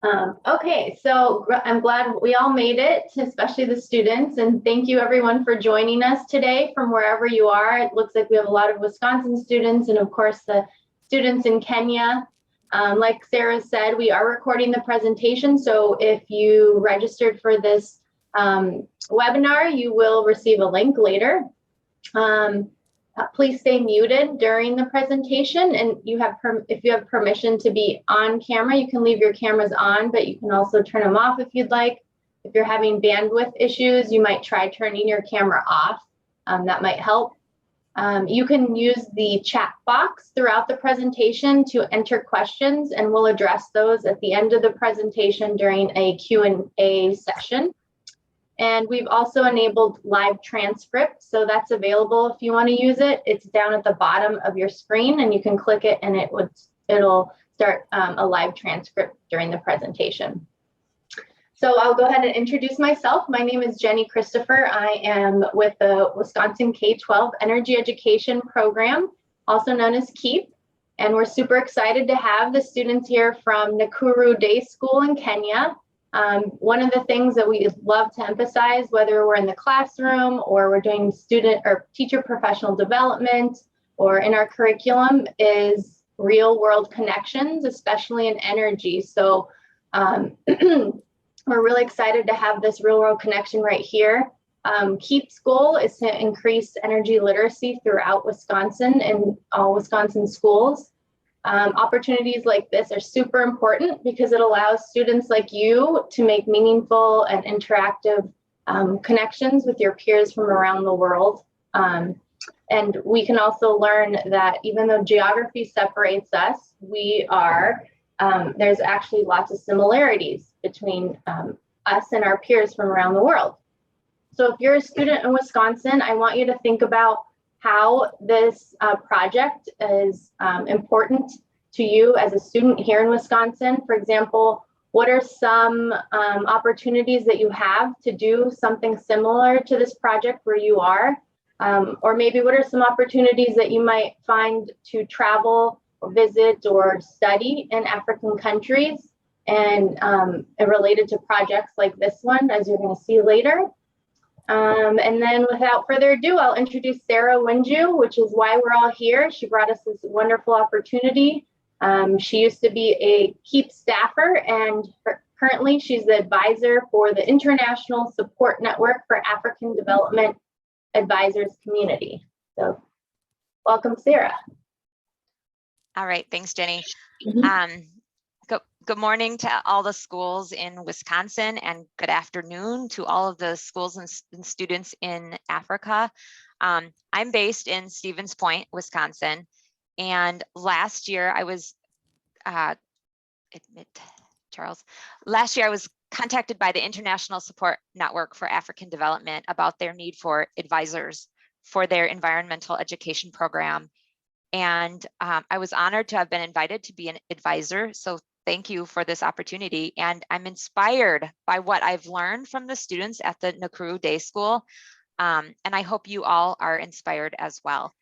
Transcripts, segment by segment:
Okay, so I'm glad we all made it, especially the students, and thank you everyone for joining us today from wherever you are. It looks like we have a lot of Wisconsin students and of course the students in Kenya. Like Sarah said, we are recording the presentation, so if you registered for this webinar, you will receive a link later. Please stay muted during the presentation, and if you have permission to be on camera, you can leave your cameras on, but you can also turn them off if you'd like. If you're having bandwidth issues, you might try turning your camera off. That might help. You can use the chat box throughout the presentation to enter questions, and we'll address those at the end of the presentation during a Q&A session. And we've also enabled live transcript, so that's available if you want to use it. It's down at the bottom of your screen, and you can click it, and it'll start a live transcript during the presentation. So I'll go ahead and introduce myself. My name is Jenny Christopher. I am with the Wisconsin K-12 Energy Education Program, also known as KEEP. And we're super excited to have the students here from Nakuru Day School in Kenya. One of the things that we love to emphasize, whether we're in the classroom or we're doing student or teacher professional development or in our curriculum, is real world connections, especially in energy. So we're really excited to have this real world connection right here. KEEP's goal is to increase energy literacy throughout Wisconsin and all Wisconsin schools. Opportunities like this are super important because it allows students like you to make meaningful and interactive connections with your peers from around the world. And we can also learn that even though geography separates us, there's actually lots of similarities between us and our peers from around the world. So if you're a student in Wisconsin, I want you to think about how this project is important to you as a student here in Wisconsin. For example, what are some opportunities that you have to do something similar to this project where you are? Or maybe what are some opportunities that you might find to travel or visit or study in African countries and related to projects like this one, as you're going to see later. And then without further ado, I'll introduce Sarah Winju, which is why we're all here. She brought us this wonderful opportunity. She used to be a KEEP staffer, and currently she's the advisor for the International Support Network for African Development Advisors Community. So welcome, Sarah. All right, thanks, Jenny. Good morning to all the schools in Wisconsin, and good afternoon to all of the schools and students in Africa. I'm based in Stevens Point, Wisconsin, and last year I was, last year I was contacted by the International Support Network for African Development about their need for advisors for their environmental education program. And I was honored to have been invited to be an advisor. So thank you for this opportunity. And I'm inspired by what I've learned from the students at the Nakuru Day School. And I hope you all are inspired as well.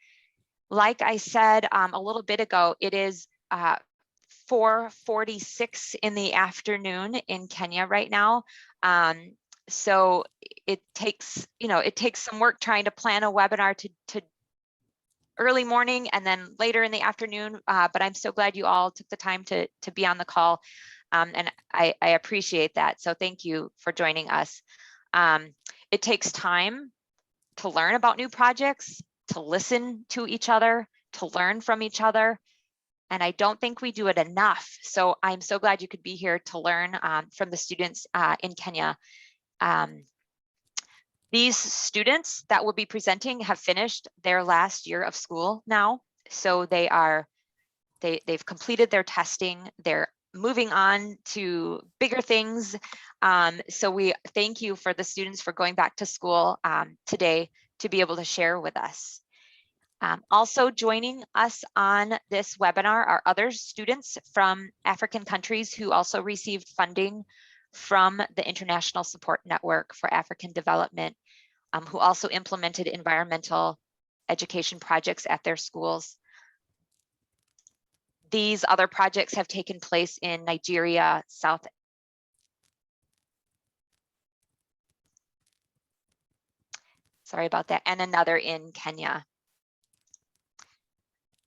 Like I said a little bit ago, it is 4:46 in the afternoon in Kenya right now. So it takes some work trying to plan a webinar to early morning and then later in the afternoon, but I'm so glad you all took the time to be on the call, and I appreciate that. So thank you for joining us. It takes time to learn about new projects, to listen to each other, to learn from each other, and I don't think we do it enough. So I'm so glad you could be here to learn from the students in Kenya. These students that will be presenting have finished their last year of school now. So they've completed their testing. They're moving on to bigger things. So we thank you for the students for going back to school today to be able to share with us. Also joining us on this webinar are other students from African countries who also received funding from the International Support Network for African Development, who also implemented environmental education projects at their schools. These other projects have taken place in Nigeria, South Sorry about that. And another in Kenya.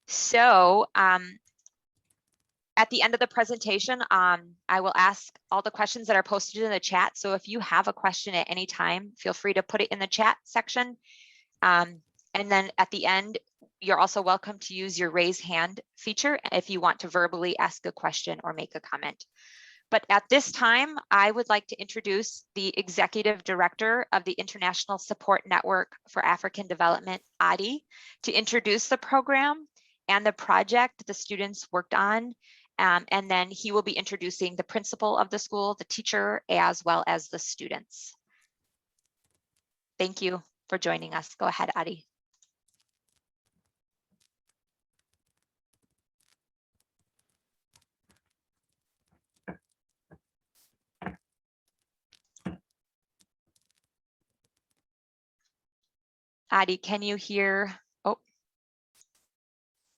So at the end of the presentation, I will ask all the questions that are posted in the chat. So if you have a question at any time, feel free to put it in the chat section. And then at the end, you're also welcome to use your raise hand feature if you want to verbally ask a question or make a comment. But at this time, I would like to introduce the Executive Director of the International Support Network for African Development, Adi, to introduce the program and the project the students worked on. And then he will be introducing the principal of the school, the teacher, as well as the students. Thank you for joining us. Go ahead, Adi. Adi, can you hear? Oh,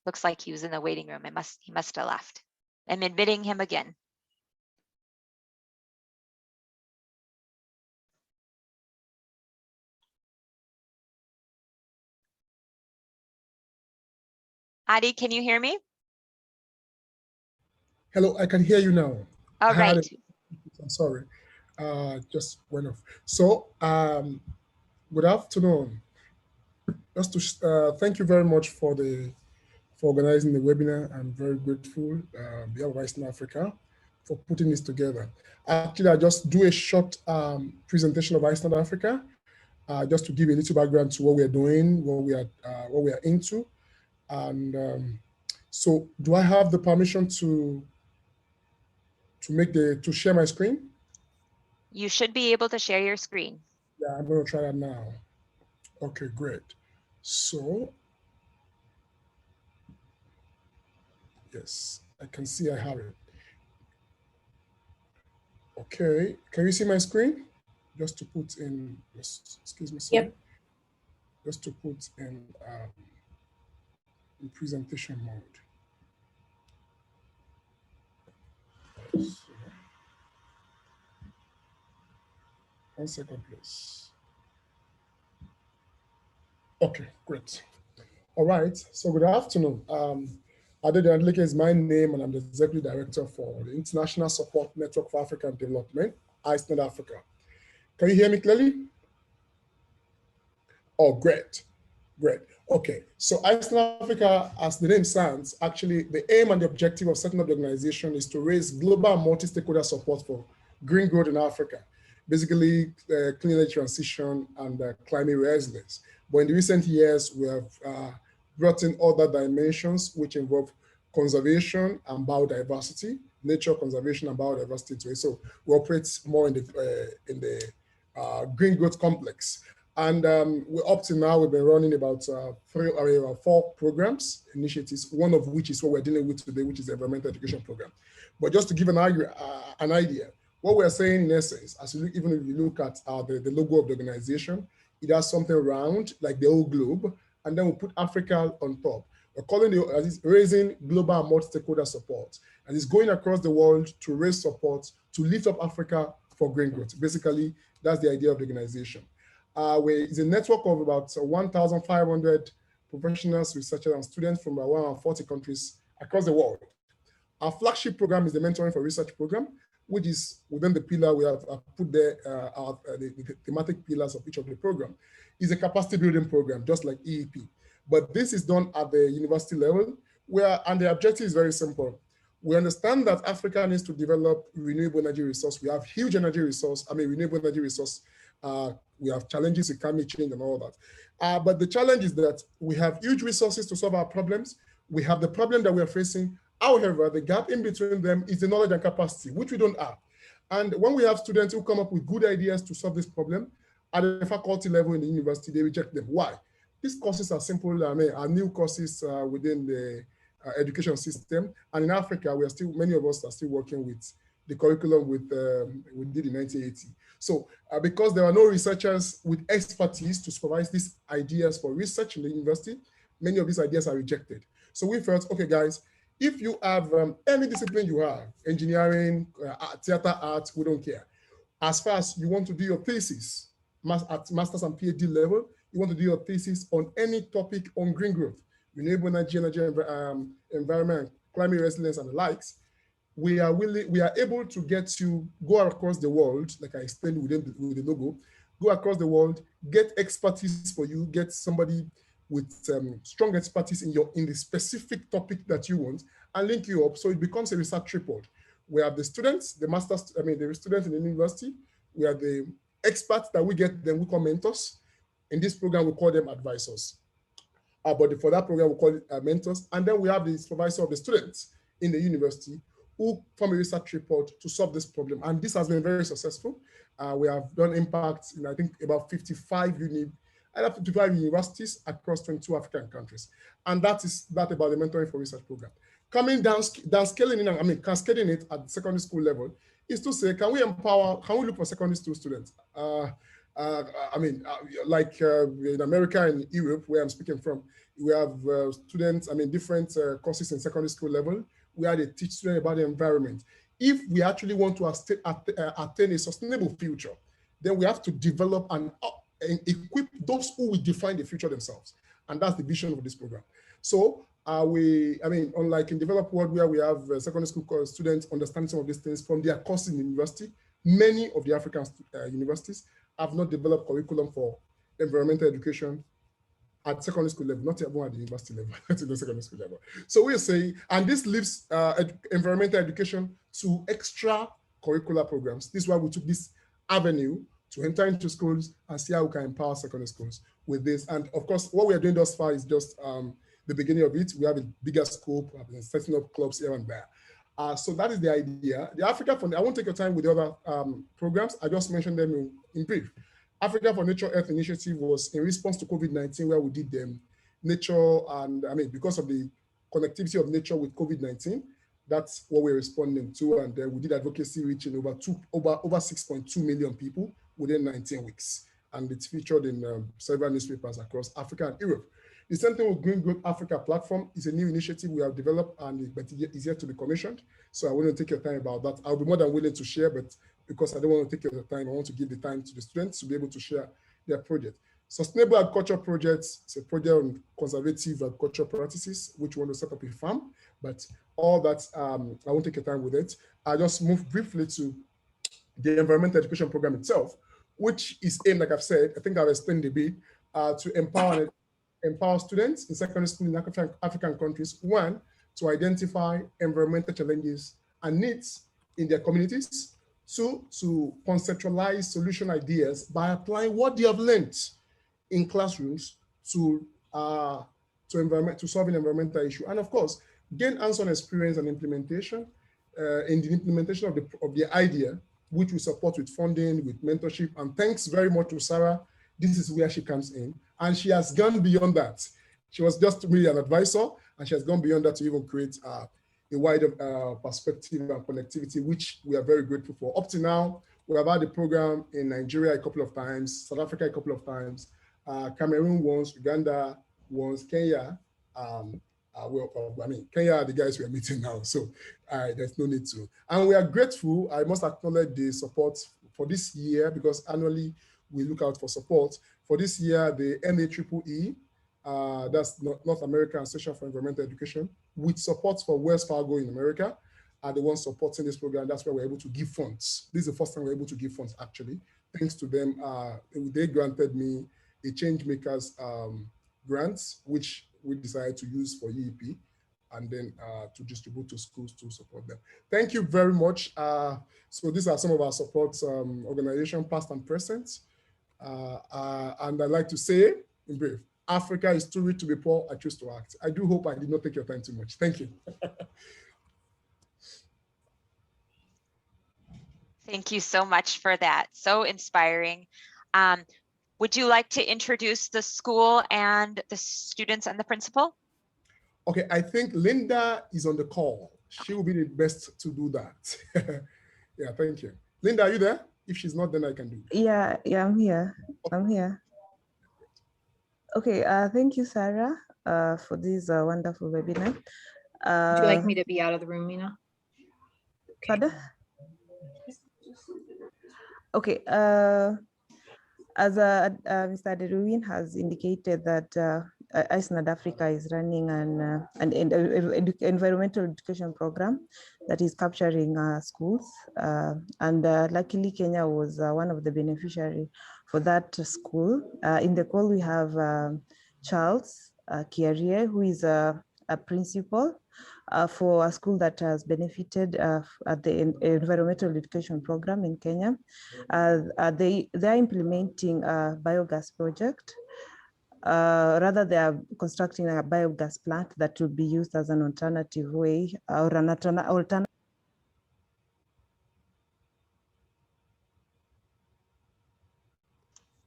looks like he was in the waiting room. He must have left. I'm admitting him again. Adi, can you hear me? Hello, I can hear you now. All right. I'm sorry, just went off. So, good afternoon. Just to thank you very much for organizing the webinar. I'm very grateful, on behalf of ISNAD-Africa, for putting this together. Actually, I just do a short presentation of ISNAD-Africa, just to give a little background to what we're doing, what we are into, and so, do I have the permission to share my screen? You should be able to share your screen. Yeah, I'm going to try that now. Okay, great. So, yes, I can see I have it. Okay, can you see my screen? Just to put in, excuse me, sorry. Yep. Just to put in presentation mode. So, 1 second, please. Okay, great. All right, so good afternoon. Adede Adeleke is my name, and I'm the Executive Director for the International Support Network for African Development, ISNAD-Africa. Can you hear me clearly? Oh, great, great. Okay, so ISNAD-Africa, as the name sounds, actually the aim and the objective of setting up the organization is to raise global multi-stakeholder support for green growth in Africa, basically clean energy transition and climate resilience. But in the recent years, we have brought in other dimensions which involve conservation and biodiversity, nature conservation and biodiversity to it. So we operate more in the green growth complex. And we're up to now, we've been running about 4 programs, initiatives, one of which is what we're dealing with today, which is the environmental education program. But just to give an idea, what we're saying in essence, even if you look at the logo of the organization, it has something round like the whole globe, and then we put Africa on top. We're calling it as raising global and multi-stakeholder support, and it's going across the world to raise support to lift up Africa for green growth. Basically, that's the idea of the organization. It's a network of about 1,500 professionals, researchers, and students from about 140 countries across the world. Our flagship program is the Mentoring for Research program, which is within the pillar we have put there, the thematic pillars of each of the program. Is a capacity building program, just like EEP. But this is done at the university level, and the objective is very simple. We understand that Africa needs to develop renewable energy resource. We have huge energy resource, renewable energy resource. We have challenges with climate change and all that. But the challenge is that we have huge resources to solve our problems. We have the problem that we are facing. However, the gap in between them is the knowledge and capacity, which we don't have. And when we have students who come up with good ideas to solve this problem, at the faculty level in the university, they reject them. Why? These courses are simple, are new courses within the education system. And in Africa, many of us are still working with the curriculum we did in 1980. So because there are no researchers with expertise to supervise these ideas for research in the university, many of these ideas are rejected. So we felt, okay, guys, if you have any discipline you have, engineering, theater, art, we don't care. As far as you want to do your thesis, at master's and PhD level, you want to do your thesis on any topic on green growth, renewable energy, environment, climate resilience, and the likes, we are able to get you go across the world, like I explained with the logo, go across the world, get expertise for you, get somebody with strong expertise in the specific topic that you want, and link you up so it becomes a research tripod. We have the students, the students in the university, we have the experts that we get, then we call mentors. In this program, we call them advisors. But for that program, we call it mentors. And then we have the supervisor of the students in the university who form a research report to solve this problem. And this has been very successful. We have done impact in, I think, about 55 universities across 22 African countries. And that is that about the mentoring for research program. Coming down scaling in, cascading it at the secondary school level is to say, can we look for secondary school students? Like in America and Europe, where I'm speaking from, we have students, different courses in secondary school level, where they teach students about the environment. If we actually want to attain a sustainable future, then we have to develop and equip those who will define the future themselves. And that's the vision of this program. So unlike in developed world where we have secondary school students understanding some of these things from their courses in university, many of the African universities have not developed curriculum for environmental education at secondary school level, not even at the university level, not at the secondary school level. So we're saying, and this leaves environmental education to extra curricular programs. This is why we took this avenue to enter into schools and see how we can empower secondary schools with this. And of course, what we are doing thus far is just the beginning of it. We have a bigger scope, setting up clubs here and there. So that is the idea. The Africa Fund, I won't take your time with the other programs. I just mentioned them in brief. Africa for Nature Earth Initiative was in response to COVID-19, where we did nature and because of the connectivity of nature with COVID-19, that's what we're responding to. And we did advocacy reaching over 6.2 million people within 19 weeks. And it's featured in several newspapers across Africa and Europe. The same thing with Green Growth Africa platform is a new initiative we have developed and but it's yet to be commissioned. So I wouldn't take your time about that. I'll be more than willing to share, but because I don't want to take your time, I want to give the time to the students to be able to share their project. Sustainable Agriculture Projects is a project on conservative agricultural practices, which we want to set up a farm, but all that, I won't take your time with it. I just move briefly to the environmental education program itself, which is aimed, like I've said, I think I've explained a bit, to empower students in secondary school in African countries, one, to identify environmental challenges and needs in their communities, two, to conceptualize solution ideas by applying what they have learned in classrooms to solving environmental issue, and of course, gain hands-on experience and implementation in the implementation of the idea, which we support with funding, with mentorship, and thanks very much to Sarah. This is where she comes in. And she has gone beyond that. She was just really an advisor, and she has gone beyond that to even create a wider perspective and connectivity, which we are very grateful for. Up to now, we have had the program in Nigeria a couple of times, South Africa a couple of times, Cameroon once, Uganda once, Kenya. Kenya are the guys we are meeting now, so there's no need to. And we are grateful. I must acknowledge the support for this year, because annually we look out for support. For this year, the NAEEE, that's North American Association for Environmental Education, with support for Wells Fargo in America, are the ones supporting this program. That's where we're able to give funds. This is the first time we're able to give funds, actually. Thanks to them, they granted me a Changemakers grant, which we decided to use for EEP, and then to distribute to schools to support them. Thank you very much. So these are some of our support organizations, past and present. And I'd like to say, in brief, Africa is too rich to be poor. I choose to act. I do hope I did not take your time too much. Thank you. Thank you so much for that. So inspiring. Would you like to introduce the school and the students and the principal? Okay, I think Linda is on the call. She will be the best to do that. Yeah, thank you. Linda, are you there? If she's not, then I can do it. Yeah, I'm here. I'm here. Okay, thank you, Sarah, for this wonderful webinar. Would you like me to be out of the room, Mina? Pardon? Okay, As Mr. Deruin has indicated that ISNAD-Africa is running an environmental education program that is capturing schools. And luckily, Kenya was one of the beneficiaries for that school. In the call, we have Charles Kiarie, who is a principal for a school that has benefited at the environmental education program in Kenya. They're implementing a biogas project. Rather, they are constructing a biogas plant that will be used as an alternative way or an alternative.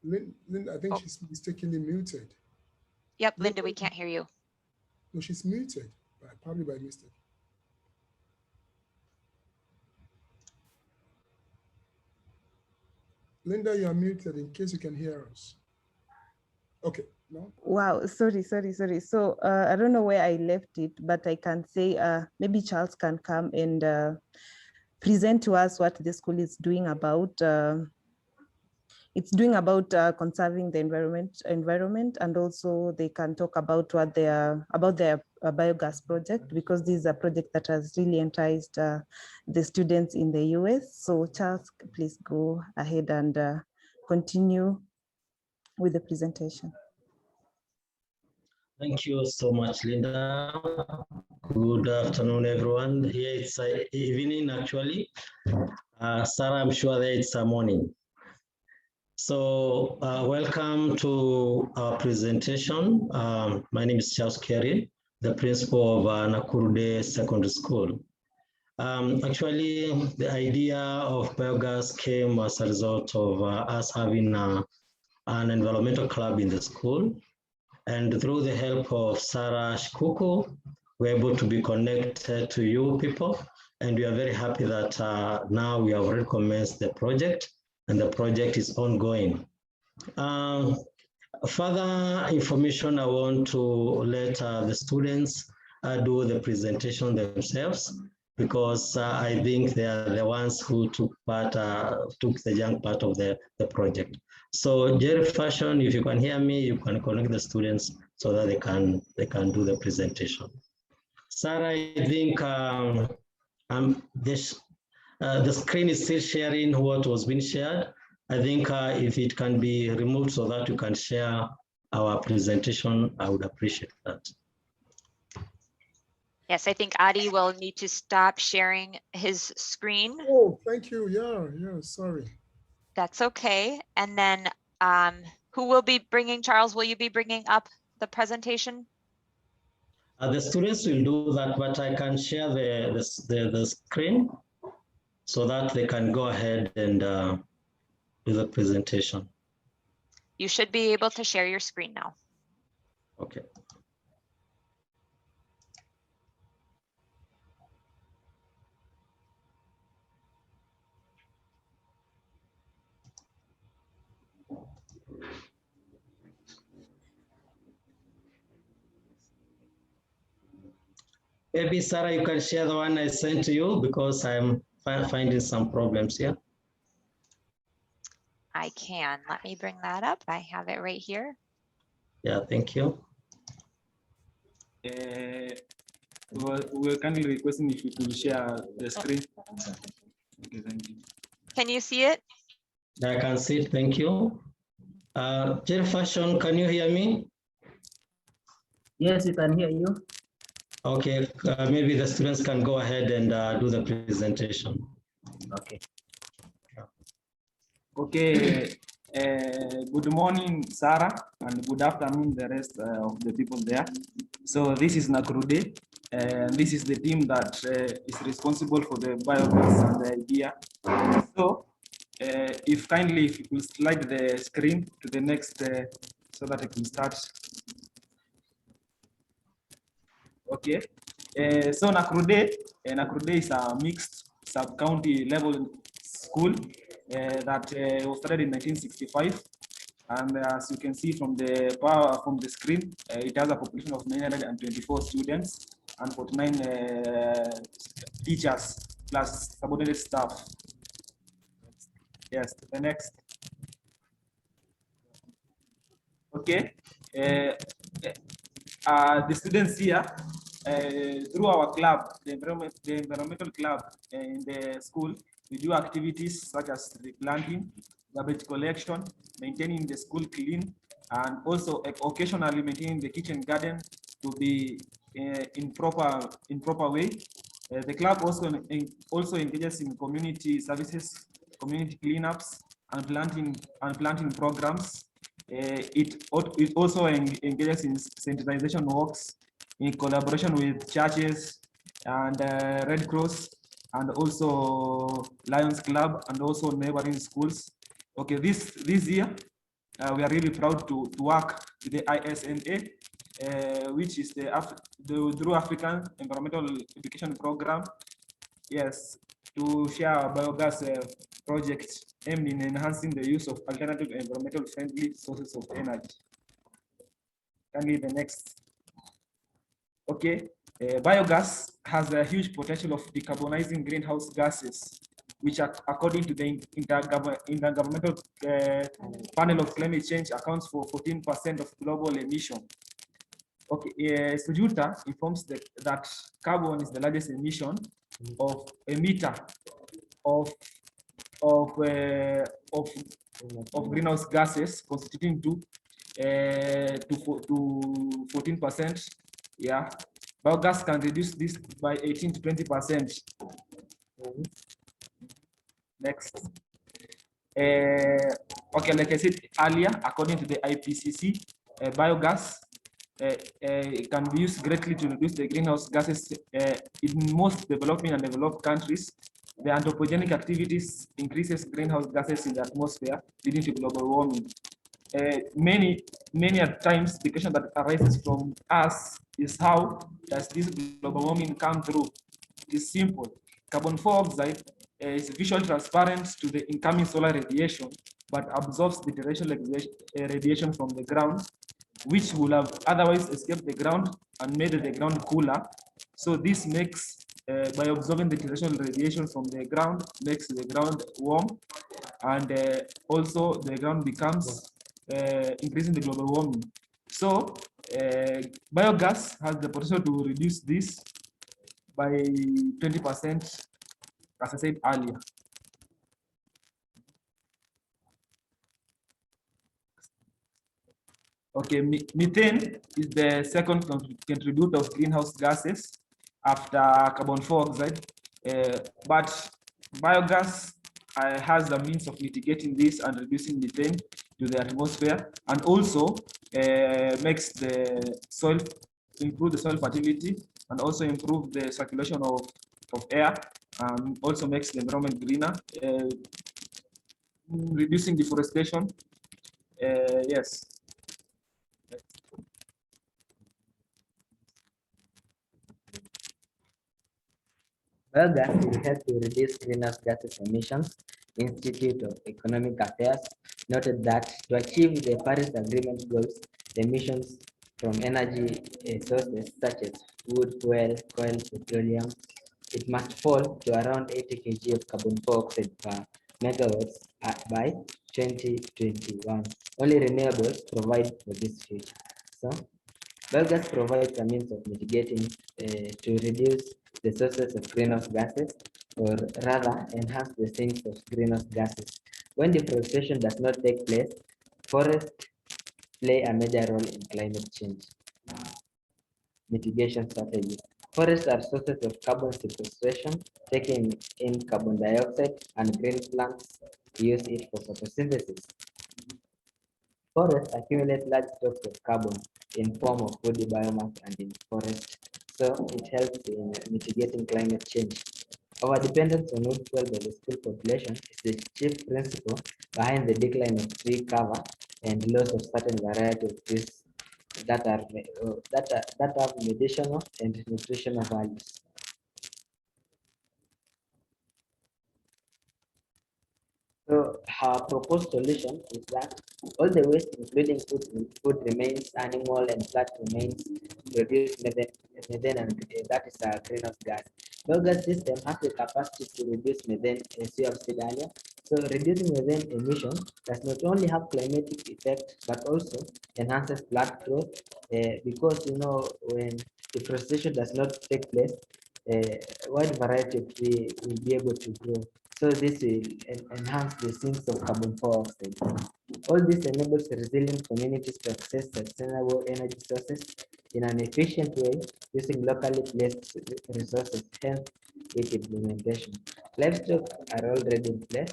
Linda, I think she's mistakenly muted. Yep, Linda, we can't hear you. No, she's muted, probably by mistake. Linda, you are muted in case you can hear us. Okay, no? Wow, sorry. So I don't know where I left it, but I can say maybe Charles can come and present to us what the school is doing about conserving the environment, and also they can talk about what their biogas project, because this is a project that has really enticed the students in the US. So Charles, please go ahead and continue with the presentation. Thank you so much, Linda. Good afternoon, everyone. Here it's evening, actually. Sarah, I'm sure there it's morning. So welcome to our presentation. My name is Charles Kiarie, the principal of Nakuru Day Secondary School. Actually, the idea of biogas came as a result of us having an environmental club in the school. And through the help of Sarah Shikuku, we're able to be connected to you people. And we are very happy that now we have already commenced the project, and the project is ongoing. Further information, I want to let the students do the presentation themselves, because I think they are the ones who took the young part of the project. So Jerry Fashion, if you can hear me, you can connect the students so that they can do the presentation. Sarah, I think the screen is still sharing what was being shared. I think if it can be removed so that you can share our presentation, I would appreciate that. Yes, I think Adi will need to stop sharing his screen. Oh, thank you. Yeah, sorry. That's okay. And then who will be bringing, Charles, will you be bringing up the presentation? The students will do that, but I can share the screen so that they can go ahead and do the presentation. You should be able to share your screen now. Okay. Maybe Sarah, you can share the one I sent to you, because I'm finding some problems here. I can. Let me bring that up. I have it right here. Yeah, thank you. We're kindly requesting if you could share the screen. Okay, thank you. Can you see it? I can see it, thank you. Jerry Fashion, can you hear me? Yes, we can hear you. Okay, maybe the students can go ahead and do the presentation. Okay. Okay. Good morning, Sarah, and good afternoon, the rest of the people there. So this is Nakuru Day, and this is the team that is responsible for the biogas and the idea. So if you will slide the screen to the next so that I can start. Okay, so Nakuru Day is a mixed sub-county level school that was started in 1965, and as you can see from the screen, it has a population of 924 students and 49 teachers plus subordinate staff. Yes, the next. Okay. The students here, through our club, the environmental club in the school, we do activities such as replanting, garbage collection, maintaining the school clean, and also occasionally maintaining the kitchen garden to be in proper way. The club also engages in community services, community cleanups, and planting programs. It also engages in sensitization works in collaboration with churches and Red Cross and also Lions Club and also neighboring schools. Okay, this year we are really proud to work with the ISNA, which is the Drew African Environmental Education Program. Yes, to share our biogas project aimed in enhancing the use of alternative environmental friendly sources of energy. Can we the next? Okay, biogas has a huge potential of decarbonizing greenhouse gases, which are, according to the Intergovernmental Panel of Climate Change, accounts for 14% of global emission. Okay, Sujuta informs that carbon is the largest emission of emitter of greenhouse gases, constituting to 14%. Yeah, biogas can reduce this by 18 to 20%. Next. Okay, like I said earlier, according to the IPCC, biogas can be used greatly to reduce the greenhouse gases in most developing and developed countries. The anthropogenic activities increases greenhouse gases in the atmosphere, leading to global warming. Many times, the question that arises from us is how does this global warming come through? It is simple. Carbon dioxide is visually transparent to the incoming solar radiation, but absorbs the terrestrial radiation from the ground, which would have otherwise escaped the ground and made the ground cooler. So this makes, by absorbing the terrestrial radiation from the ground, makes the ground warm, and also the ground becomes increasing the global warming. So biogas has the potential to reduce this by 20%, as I said earlier. Okay, methane is the second contributor of greenhouse gases after carbon dioxide, but biogas has the means of mitigating this and reducing methane to the atmosphere, and also makes the soil, improve the soil fertility, and also improve the circulation of air, and also makes the environment greener, reducing deforestation. Yes. Biogas will help to reduce greenhouse gases emissions. Institute of Economic Affairs noted that to achieve the Paris Agreement goals, the emissions from energy sources such as wood, fuel, coal, petroleum, it must fall to around 80 kg of carbon dioxide per megawatts by 2021. Only renewables provide for this future. So, biogas provides a means of mitigating to reduce the sources of greenhouse gases, or rather enhance the sinks of greenhouse gases. When deforestation does not take place, forests play a major role in climate change. Mitigation strategies. Forests are sources of carbon sequestration, taking in carbon dioxide, and green plants use it for photosynthesis. Forests accumulate large stocks of carbon in form of woody biomass and in forest, so it helps in mitigating climate change. Our dependence on wood fuel by the school population is the chief principle behind the decline of tree cover and loss of certain varieties of trees that have medicinal and nutritional values. So her proposed solution is that all the waste, including food remains, animal and plant remains, produce methane and that is a greenhouse gas. Biogas system has the capacity to reduce methane, as you have said earlier, So reducing methane emission does not only have climatic effect, but also enhances plant growth because when deforestation does not take place, a wide variety of trees will be able to grow. So this will enhance the sinks of carbon dioxide. All this enables resilient communities to access sustainable energy sources in an efficient way using locally placed resources, hence its implementation. Livestock are already in place.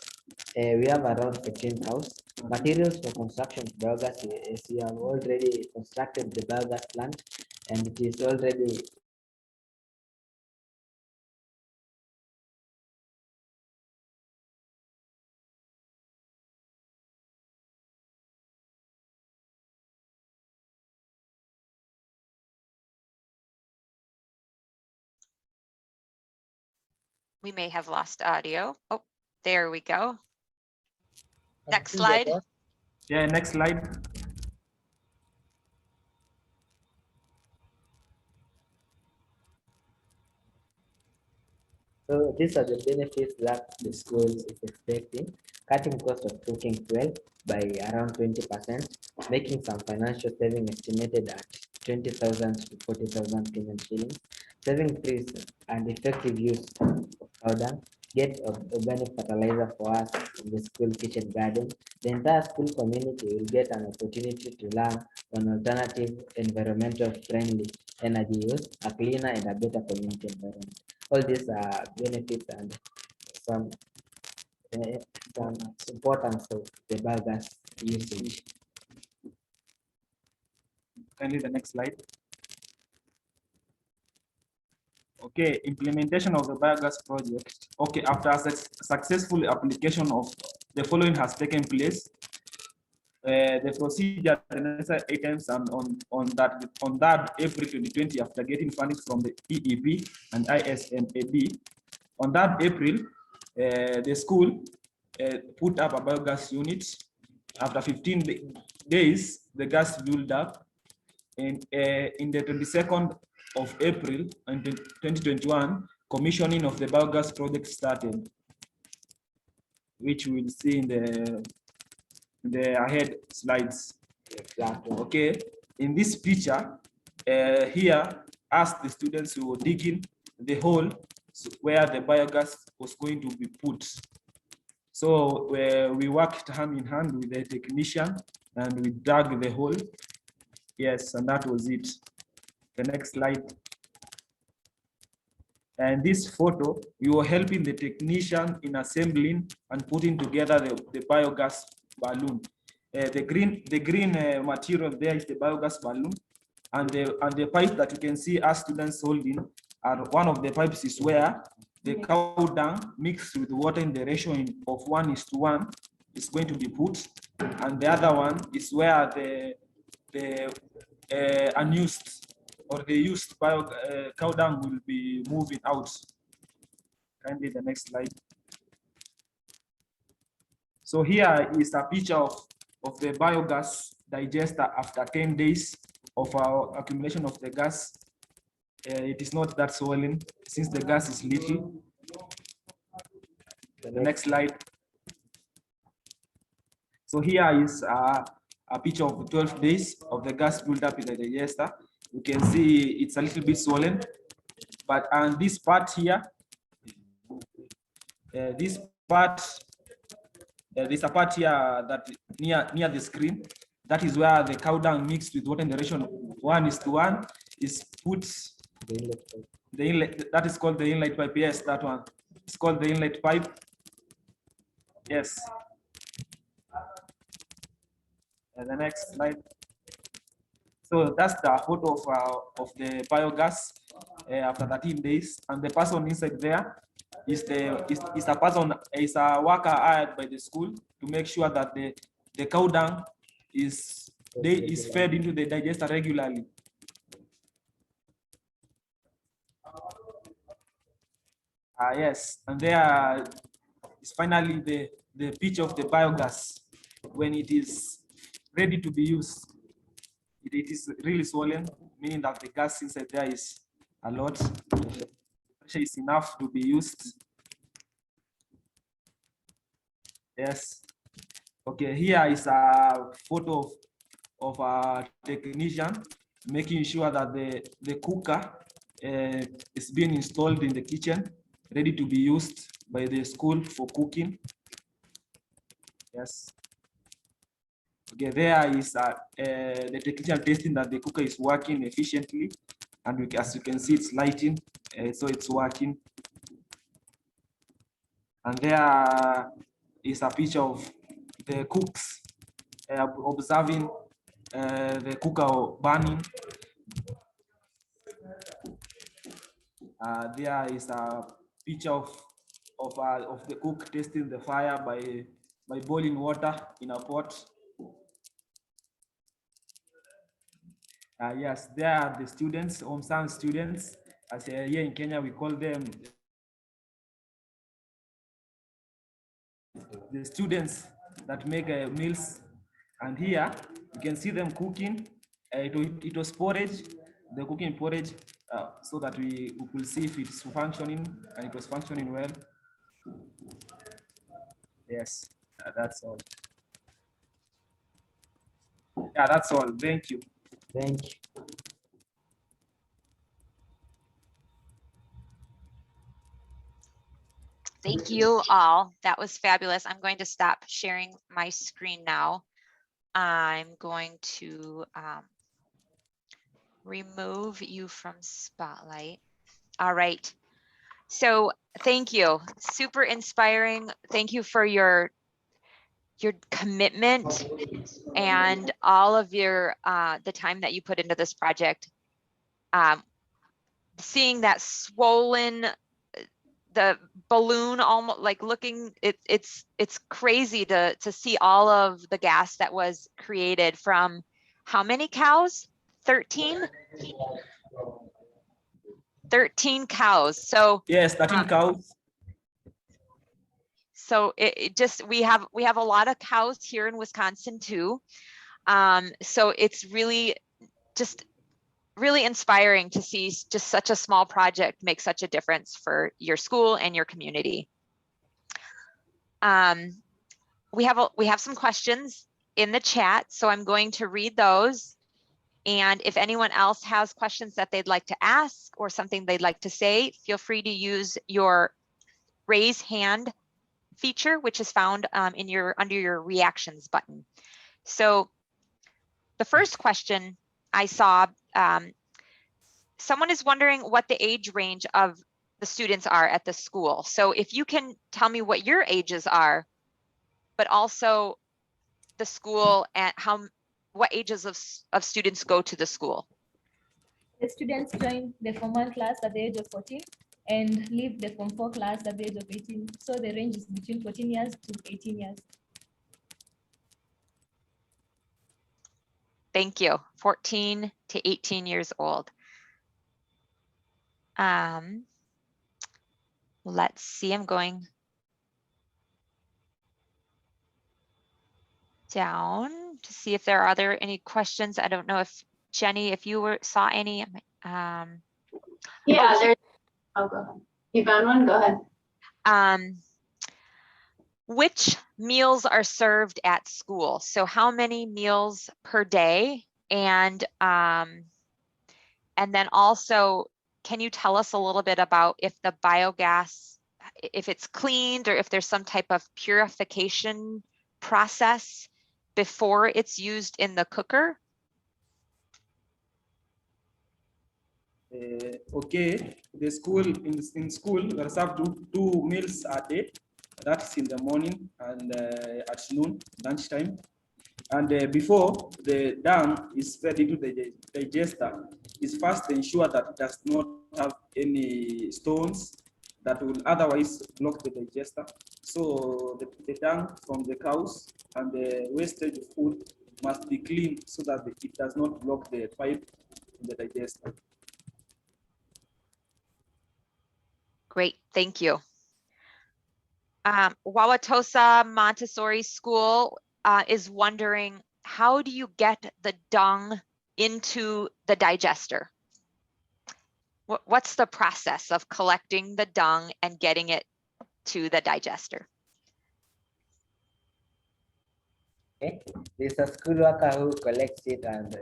We have around 15 cows. Materials for construction of biogas is we have already constructed the biogas plant and it is already We may have lost audio. Oh, there we go. Next think they're slide. back. Yeah, next slide. So these are the benefits that the school is expecting: cutting cost of cooking fuel by around 20%, making some financial saving estimated at 20,000 to 40,000 Kenyan shillings, saving trees and effective use of powder, get organic fertilizer for us in the school kitchen garden. The entire school community will get an opportunity to learn on alternative environmental friendly energy use, a cleaner and a better community environment. All these are benefits and some importance of the biogas usage. Kindly the next slide. Okay, implementation of the biogas project. Okay, after a successful application of the following has taken place, the procedure, the necessary items, and on that April 2020, after getting funding from the EEP and ISNAD, on that April, the school put up a biogas unit. After 15 days, the gas built up, and in the 22nd of April in 2021, commissioning of the biogas project started, which we'll see in the ahead slides. Okay, in this picture, here, ask the students who were digging the hole where the biogas was going to be put. So we worked hand in hand with the technician and we dug the hole. Yes, and that was it. The next slide. And this photo, we were helping the technician in assembling and putting together the biogas balloon. The green material there is the biogas balloon, and the pipe that you can see us students holding are one of the pipes is where the cow dung mixed with water in the ratio of 1:1 is going to be put, and the other one is where the unused or the used cow dung will be moving out. Kindly the next slide. So here is a picture of the biogas digester after 10 days of our accumulation of the gas. It is not that swollen since the gas is little. The next slide. So here is a picture of 12 days of the gas buildup in the digester. You can see it's a little bit swollen, but and this part here, this part, there's a part here that near the screen. That is where the cow dung mixed with water in the ratio 1:1 is put. The inlet, that is called the inlet pipe. Yes, that one. It's called the inlet pipe. Yes. And the next slide. So that's the photo of the biogas after 13 days, and the person inside there is a worker hired by the school to make sure that the cow dung is fed into the digester regularly. Yes, and there is finally the picture of the biogas when it is ready to be used. It is really swollen, meaning that the gas inside there is a lot. Pressure is enough to be used. Yes. Okay, here is a photo of a technician making sure that the cooker is being installed in the kitchen, ready to be used by the school for cooking. Yes. Okay, there is the technician testing that the cooker is working efficiently, and as you can see, it's lighting, so it's working. And there is a picture of the cooks observing the cooker burning. There is a picture of the cook testing the fire by boiling water in a pot. Yes, there are the students, home science students, as here in Kenya we call them the students that make meals. And here you can see them cooking. It was porridge, the cooking porridge, so that we could see if it's functioning, and it was functioning well. Yes, that's all. Yeah, that's all. Thank you. Thank you. Thank you all. That was fabulous. I'm going to stop sharing my screen now. I'm going to remove you from Spotlight. All right. So thank you. Super inspiring. Thank you for your commitment and all of your the time that you put into this project. Seeing that swollen, the balloon almost like looking, it's crazy to see all of the gas that was created from how many cows? 13? 13 cows. So yes, 13 cows. So it just we have a lot of cows here in Wisconsin too. So it's really just really inspiring to see just such a small project make such a difference for your school and your community. We have some questions in the chat, so I'm going to read those. And if anyone else has questions that they'd like to ask or something they'd like to say, feel free to use your raise hand feature, which is found in under your reactions button. So the first question I saw, someone is wondering what the age range of the students are at the school. So if you can tell me what your ages are, but also the school and what ages of students go to the school. The students join the Form 1 class at the age of 14 and leave the Form 4 class at the age of 18. So the range is between 14 years to 18 years. Thank you. 14 to 18 years old. Let's see, I'm going down to see if there are any questions. I don't know if Jenny, if you saw any. Yeah, there's, oh, go ahead. You found one, go ahead. Which meals are served at school? So how many meals per day? And then also, can you tell us a little bit about if the biogas, if it's cleaned or if there's some type of purification process before it's used in the cooker? Okay, the school in school we serve two meals a day. That's in the morning and at noon, lunchtime. And before the dung is fed into the digester, is first ensure that it does not have any stones that will otherwise block the digester. So the dung from the cows and the wastage of food must be clean so that it does not block the pipe in the digester. Great, thank you. Wauwatosa Montessori School is wondering, how do you get the dung into the digester? What's the process of collecting the dung and getting it to the digester? Okay, there's a school worker who collects it and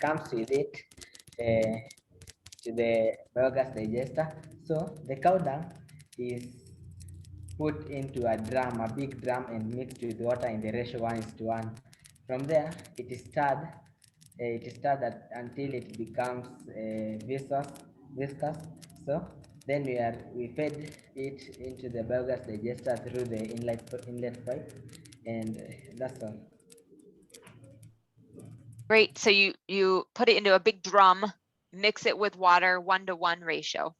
comes with it to the biogas digester. So the cow dung is put into a drum, a big drum, and mixed with water in the ratio 1:1. From there, it is stirred. Until it becomes viscous. So then we fed it into the biogas digester through the inlet pipe, and that's all. Great. So you put it into a big drum, mix it with water, 1:1 ratio,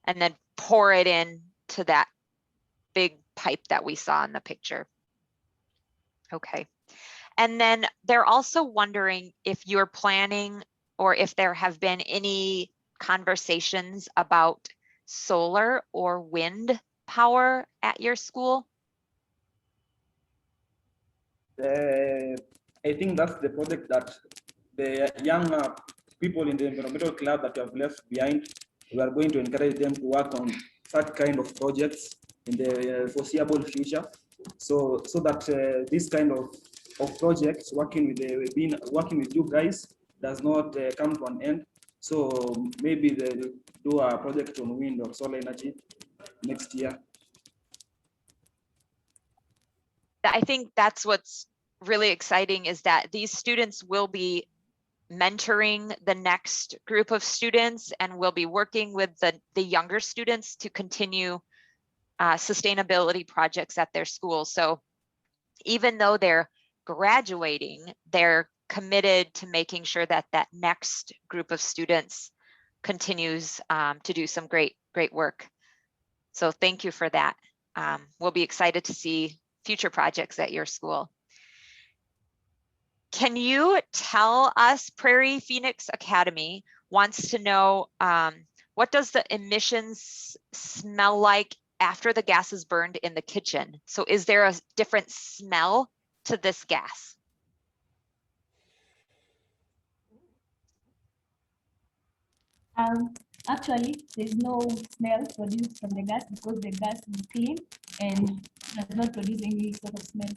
and then pour it in to that big pipe that we saw in the picture. Okay. And then they're also wondering if you're planning or if there have been any conversations about solar or wind power at your school. I think that's the project that the young people in the environmental club that we have left behind, we are going to encourage them to work on that kind of projects in the foreseeable future. So that this kind of projects working with you guys does not come to an end. So maybe they'll do a project on wind or solar energy next year. I think that's what's really exciting, is that these students will be mentoring the next group of students and will be working with the younger students to continue sustainability projects at their school. So even though they're graduating, they're committed to making sure that that next group of students continues to do some great work. So thank you for that. We'll be excited to see future projects at your school. Can you tell us, Prairie Phoenix Academy wants to know, what does the emissions smell like after the gas is burned in the kitchen? So is there a different smell to this gas? Actually, there's no smell produced from the gas because the gas is clean and does not produce any sort of smell.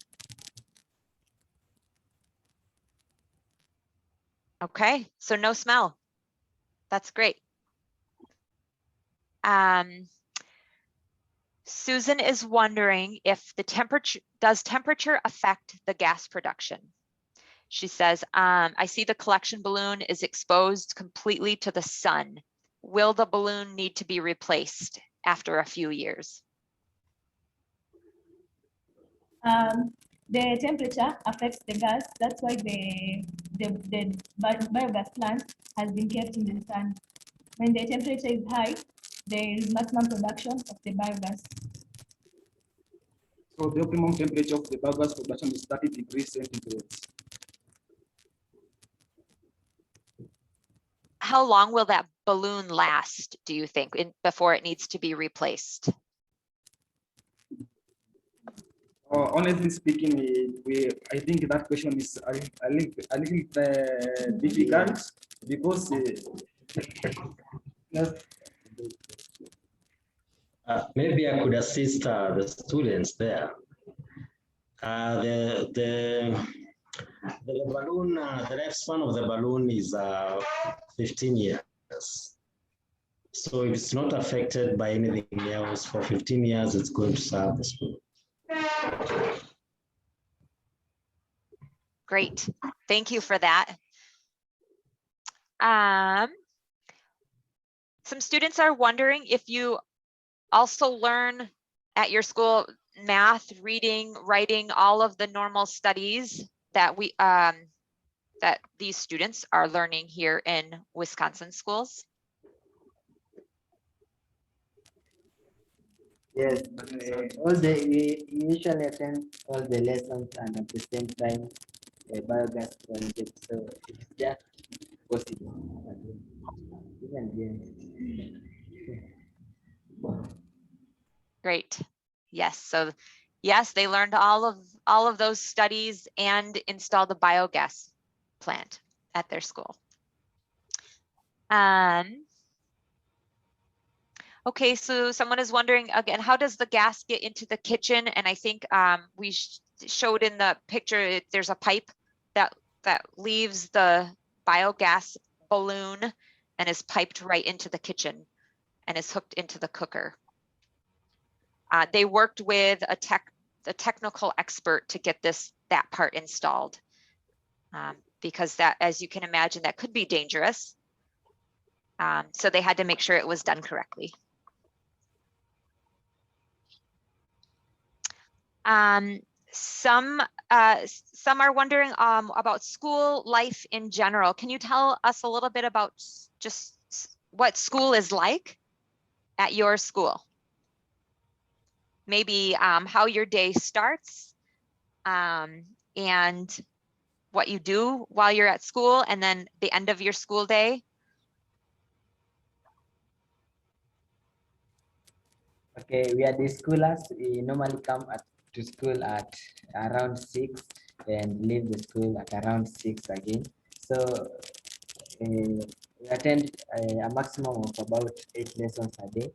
Okay, so no smell. That's great. Susan is wondering if does temperature affect the gas production? She says, I see the collection balloon is exposed completely to the sun. Will the balloon need to be replaced after a few years? The temperature affects the gas. That's why the biogas plant has been kept in the sun. When the temperature is high, there is maximum production of the biogas. So the optimum temperature of the biogas production is 30 degrees centigrade. How long will that balloon last, do you think, before it needs to be replaced? Honestly speaking, I think that question is a little difficult because maybe I could assist the students there. The balloon, the lifespan of the balloon is 15 years. So if it's not affected by anything else for 15 years, it's going to serve the school. Great, thank you for that. Some students are wondering if you also learn at your school math, reading, writing, all of the normal studies that that these students are learning here in Wisconsin schools. Yes, we usually attend all the lessons and at the same time a biogas project, so it's just possible. Great. Yes. So yes, they learned all of those studies and installed the biogas plant at their school. Okay, so someone is wondering again, how does the gas get into the kitchen? And I think we showed in the picture, there's a pipe that leaves the biogas balloon and is piped right into the kitchen and is hooked into the cooker. They worked with a technical expert to get that part installed because that, as you can imagine, that could be dangerous. So they had to make sure it was done correctly. Some are wondering about school life in general. Can you tell us a little bit about just what school is like at your school? Maybe how your day starts and what you do while you're at school, and then the end of your school day. Okay, we are the schoolers. We normally come to school at around 6 and leave the school at around 6 again. So we attend a maximum of about 8 lessons a day.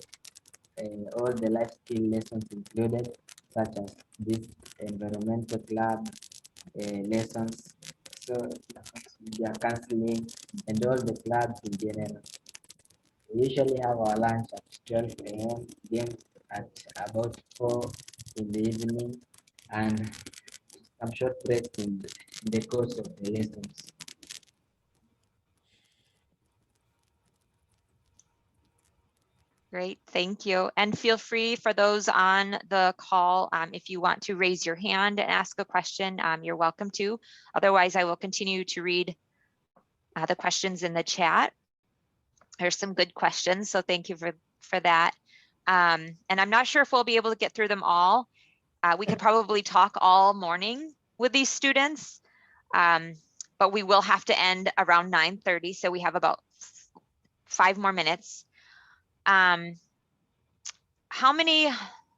All the life skill lessons included, such as this environmental club lessons, so their counseling and all the clubs in general. We usually have our lunch at 12 a.m., games at about 4 in the evening, and some short breaks in the course of the lessons. Great, thank you. And feel free for those on the call, if you want to raise your hand and ask a question, you're welcome to. Otherwise, I will continue to read the questions in the chat. There's some good questions, so thank you for that. And I'm not sure if we'll be able to get through them all. We could probably talk all morning with these students, but we will have to end around 9:30, so we have about 5 more minutes. How many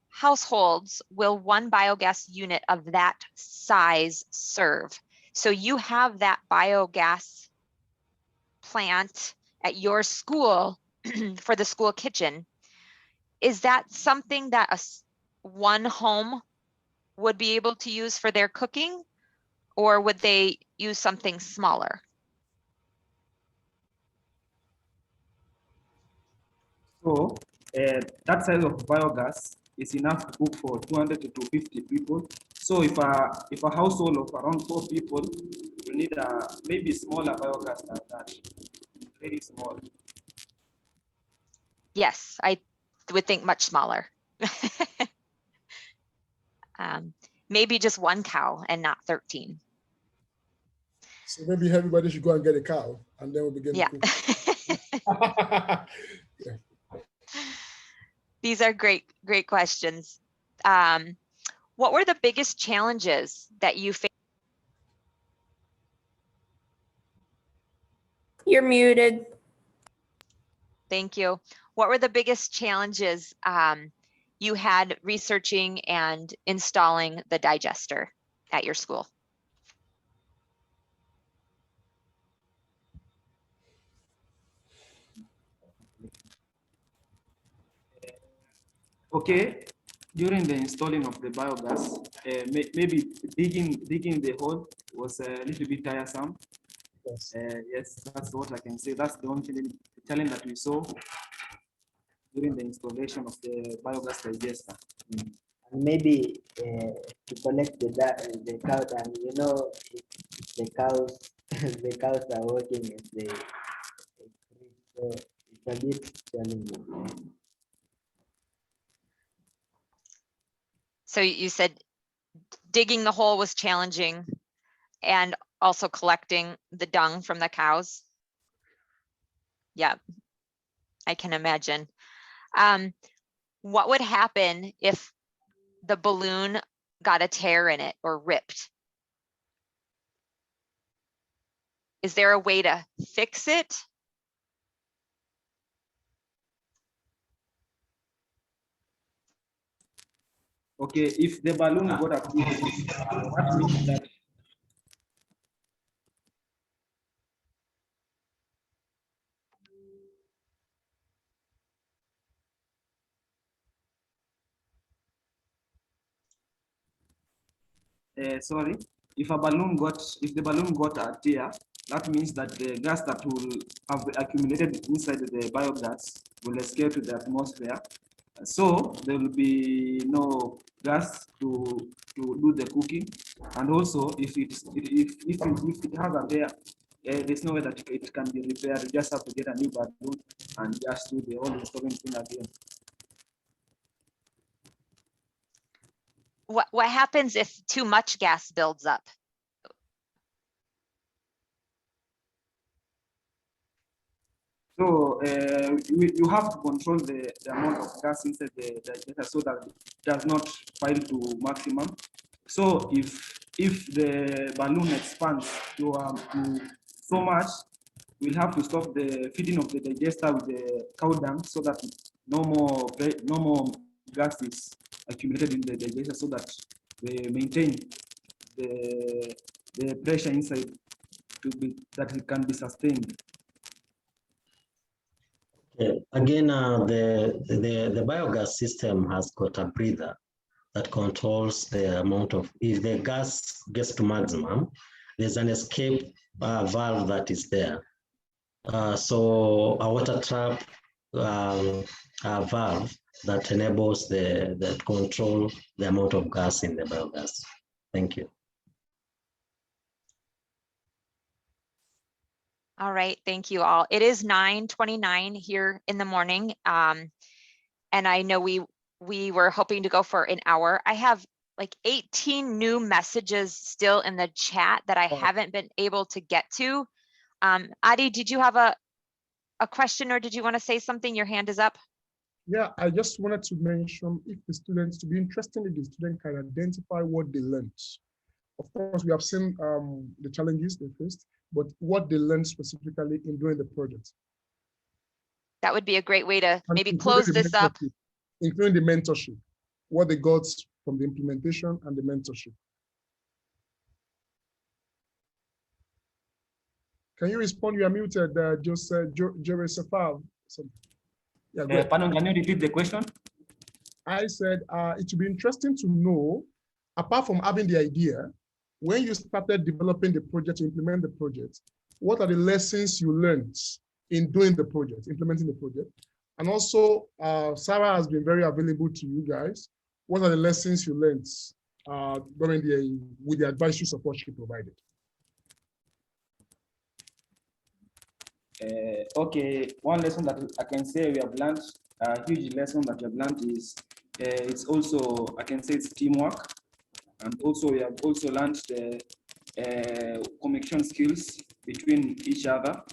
households will one biogas unit of that size serve? So you have that biogas plant at your school for the school kitchen. Is that something that one home would be able to use for their cooking, or would they use something smaller? So that size of biogas is enough to cook for 200 to 250 people. So if a household of around 4 people, you need a maybe smaller biogas than that, very small. Yes, I would think much smaller. Maybe just 1 cow and not 13. So maybe everybody should go and get a cow, and then we'll begin to cook. Yeah. These are great questions. What were the biggest challenges that you faced? You're muted. Thank you. What were the biggest challenges you had researching and installing the digester at your school? Okay, during the installing of the biogas, maybe digging the hole was a little bit tiresome. Yes, yes, that's what I can say. That's the only challenge that we saw during the installation of the biogas digester. And maybe to collect the cow dung, you know, the cows the cows are working as they so it's a bit challenging. So you said digging the hole was challenging and also collecting the dung from the cows. Yeah, I can imagine. What would happen if the balloon got a tear in it or ripped? Is there a way to fix it? Okay, if the balloon got a piece, that means that sorry, if the balloon got a tear, that means that the gas that will have accumulated inside the biogas will escape to the atmosphere. So there will be no gas to do the cooking, and also if it has a tear, there's no way that it can be repaired. You just have to get a new balloon and just do the whole installing thing again. What happens if too much gas builds up? So you have to control the amount of gas inside the digester so that it does not pile to maximum. So if the balloon expands to so much, we'll have to stop the feeding of the digester with the cow dung so that no more gas is accumulated in the digester, so that they maintain the pressure inside that it can be sustained. Again, the biogas system has got a breather that controls the amount of, if the gas gets to maximum, there's an escape valve that is there. So a water trap valve that enables the control the amount of gas in the biogas. Thank you. All right, thank you all. It is 9:29 here in the morning. And I know we were hoping to go for an hour. I have like 18 new messages still in the chat that I haven't been able to get to. Adi, did you have a question, or did you want to say something? Your hand is up. Yeah, I just wanted to mention, if the students, to be interested, if the student can identify what they learned. Of course, we have seen the challenges they faced, but what they learned specifically in doing the project. That would be a great way to And maybe close this up. Including the mentorship, what they got from the implementation and the mentorship. Can you respond? You are muted, Joseph. Yeah, pardon, can you repeat the question? I said it would be interesting to know, apart from having the idea, when you started developing the project, to implement the project, what are the lessons you learned in doing the project, implementing the project? And also, Sarah has been very available to you guys. What are the lessons you learned with the advisory support she provided? Okay, one lesson that I can say we have learned, a huge lesson that we have learned is it's also, I can say, it's teamwork. And also we have also learned the connection skills between each other.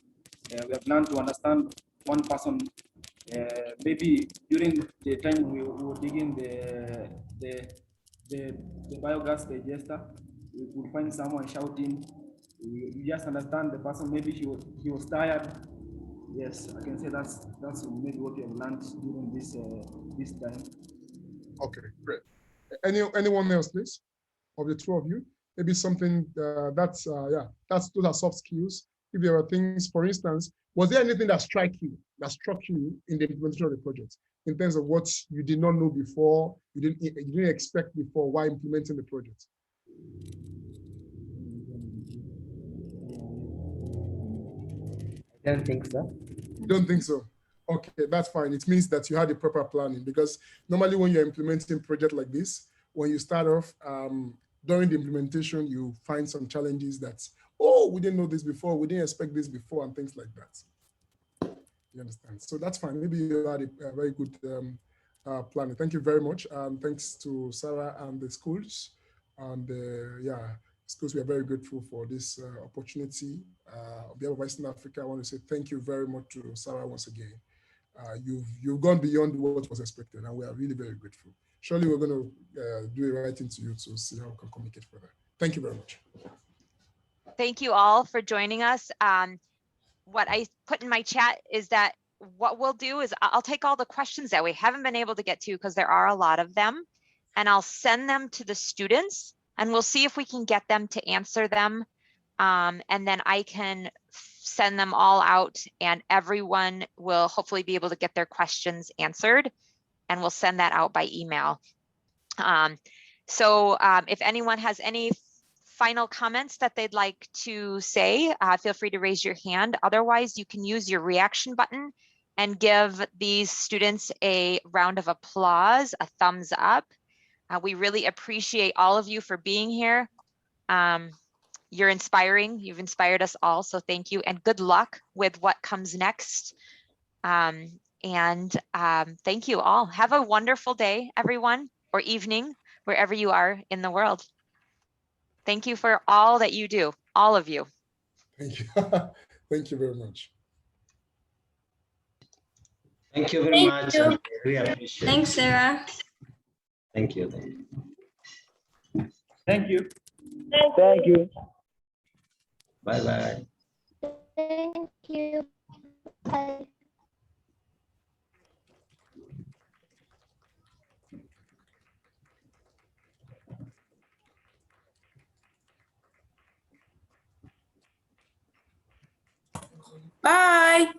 We have learned to understand one person. Maybe during the time we were digging the biogas digester, we could find someone shouting. We just understand the person. Maybe he was tired. Yes, I can say that's maybe what we have learned during this time. Okay, great. Anyone else, please? Of the two of you, maybe something those are soft skills. If there are things, for instance, was there anything that struck you in the implementation of the project in terms of what you did not know before, you didn't expect before while implementing the project? I don't think so. You don't think so? Okay, that's fine. It means that you had the proper planning, because normally when you're implementing a project like this, when you start off, during the implementation, you find some challenges that, oh, we didn't know this before, we didn't expect this before, and things like that. You understand? So that's fine. Maybe you had a very good planning. Thank you very much. Thanks to Sarah and the schools. And schools, we are very grateful for this opportunity. On behalf of ISNAD-Africa, I want to say thank you very much to Sarah once again. You've gone beyond what was expected, and we are really very grateful. Surely we're going to do a writing to you to see how we can communicate further. Thank you very much. Thank you all for joining us. What I put in my chat is that what we'll do is I'll take all the questions that we haven't been able to get to, because there are a lot of them, and I'll send them to the students, and we'll see if we can get them to answer them. And then I can send them all out, and everyone will hopefully be able to get their questions answered, and we'll send that out by email. So if anyone has any final comments that they'd like to say, feel free to raise your hand. Otherwise, you can use your reaction button and give these students a round of applause, a thumbs up. We really appreciate all of you for being here. You're inspiring. You've inspired us all. So thank you and good luck with what comes next. Thank you all. Have a wonderful day, everyone, or evening, wherever you are in the world. Thank you for all that you do, all of you. Thank you. Thank you very much. Thank you very much. You. We appreciate it. Thanks, Sarah. Thank you. Thank you. Thank you. Bye-bye. Thank you. Bye. Bye.